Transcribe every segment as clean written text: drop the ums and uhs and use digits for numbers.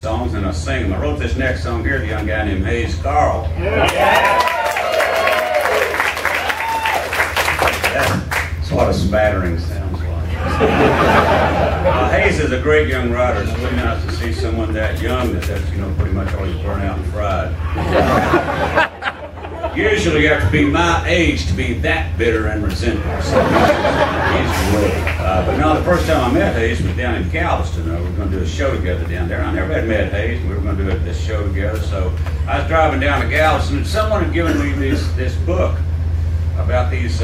songs and I sing them. I wrote this next song here, the young guy named Hayes Carl. That's what a spattering sounds like. Hayes is a great young writer. It's really nice to see someone that young that's pretty much always burnt out and fried. Usually you have to be my age to be that bitter and resentful. So he's great. But no, the first time I met Hayes was down in Galveston. We were going to do a show together down there. I never had met Hayes. We were going to do this show together. So I was driving down to Galveston, and someone had given me this book about these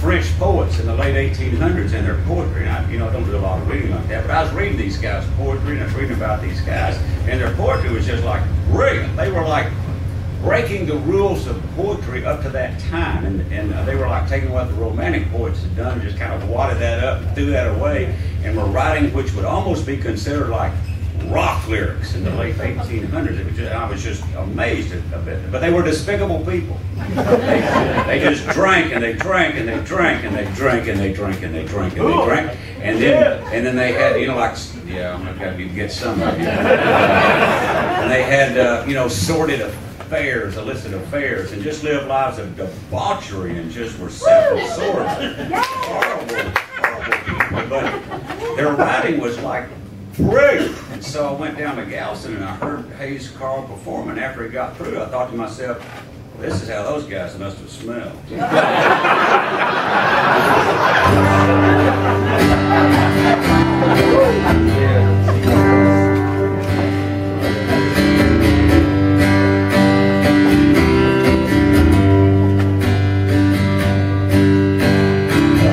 French poets in the late 1800s and their poetry. And I don't do a lot of reading like that, but I was reading these guys' poetry, and I was reading about these guys, and their poetry was just like brilliant. They were like breaking the rules of poetry up to that time, and they were like taking what the Romantic poets had done, just kind of wadded that up and threw that away, and were writing which would almost be considered like rock lyrics in the late 1800s. I was just amazed at it. But they were despicable people. They just drank and they drank and they drank and they drank and they drank and they drank and they drank, and then they had I've got to get some of it. And they had sordid affairs, illicit affairs, and just lived lives of debauchery and just were self-absorbed. Horrible people. But their writing was like brilliant. And so I went down to Galveston and I heard Hayes Carl perform, and after he got through, I thought to myself, well, this is how those guys must have smelled.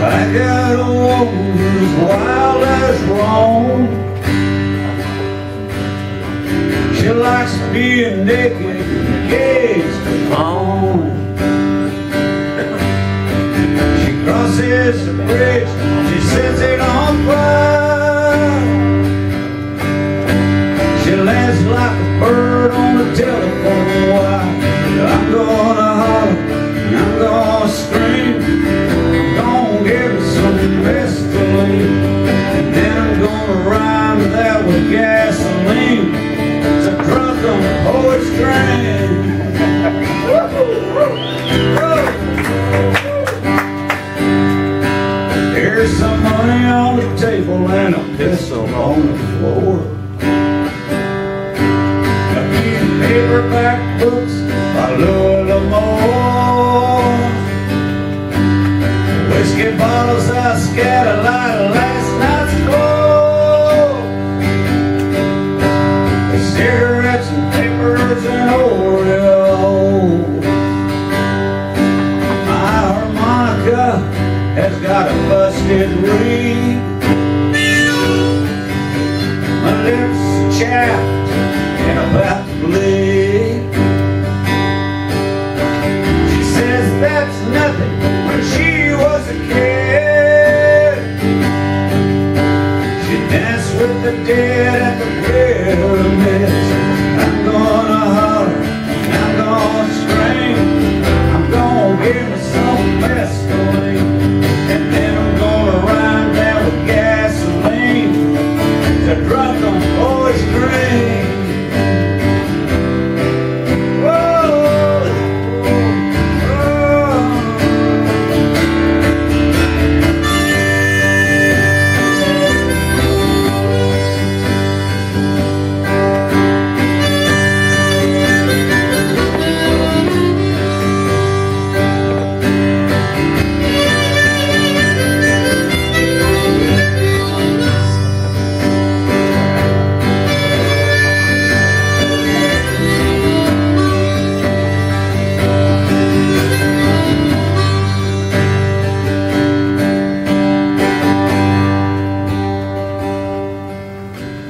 I got a woman who's wild as wrong. She likes being naked and gaze on. She crosses the bridge, she sets it on fire. She lands like a bird on the telephone wire. I'm gonna holler and I'm gonna scream. I'm gonna give her some Vaseline, and then I'm gonna rhyme that with gasoline. It's a drunken poet's dream. Here's some money on the table and a pistol on the floor. A few paperback books by Louis L'Amour. Whiskey bottles I scattered like last night's gold. Cigarettes and papers and Oreos. My harmonica has got a busted reed. My lips are chapped and about to bleed. She says that's nothing when she was a kid. She danced with the dead at the pyramids. I'm gonna holler, I'm gonna scream. I'm gonna give me some Vaseline, and then I'm gonna rhyme that with gasoline. It's a drunken poet's dream.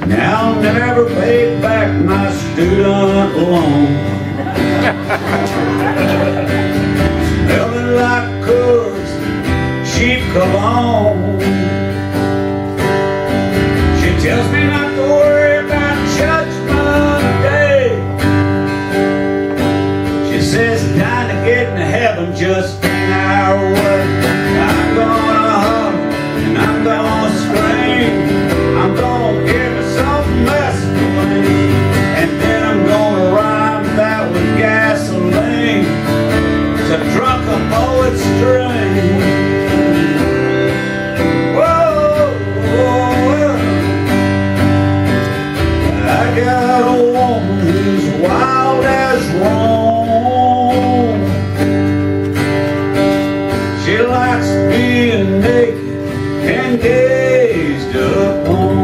Now I'll never pay back my student loan. Smelling like Coors, cheap cologne. She tells me not to worry about Judgment Day. She says time to get into heaven just an hour away. I'm gonna hum and I'm gonna scream. I'm gonna give her some Vaseline. has roamed. She likes being naked and gazed upon.